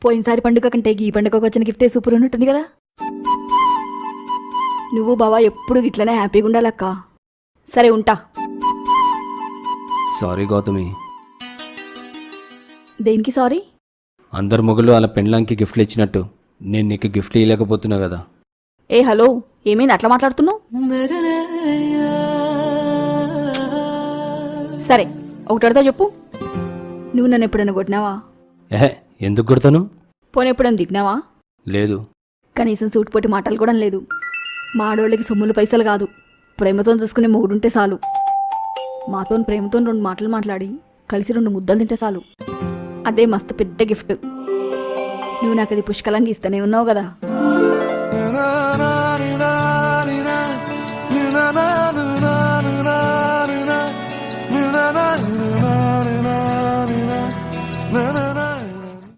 పోయినసారి పండుగ కంటే ఈ పండుగకు వచ్చిన గిఫ్టే సూపర్ ఉన్నట్టుంది కదా. నువ్వు బావా ఎప్పుడు ఇట్లనే హ్యాపీగా ఉండాలక్క. సరే ఉంటా. సారీ గౌతమి. దేనికి సారీ? అందరు మొగలు అలా పెండ్లాంకి గిఫ్ట్లు ఇచ్చినట్టు నేను నీకు గిఫ్ట్లు ఇవ్వలేకపోతున్నా కదా. ఏ హలో, ఏమైంది అట్లా మాట్లాడుతున్నావు? సరే ఒకటితో చెప్పు, నువ్వు నన్ను ఎప్పుడైనా కొట్టినావా? ఎందుకు కొడతాను? పోనీ ఎప్పుడైనా తిట్టినావా? లేదు. కనీసం సూటిపోటి మాటలు కూడా లేదు. మా ఆడోళ్ళకి సొమ్ములు పైసలు కాదు, ప్రేమతో చూసుకునే మొగుడుంటే చాలు. మాతో ప్రేమతో 2 మాటలు మాట్లాడి కలిసి 2 ముద్దలు తింటే చాలు. అదే మస్తు పెద్ద గిఫ్ట్. నువ్వు నాకు అది పుష్కలంగా ఇస్తూనే ఉన్నావు కదా.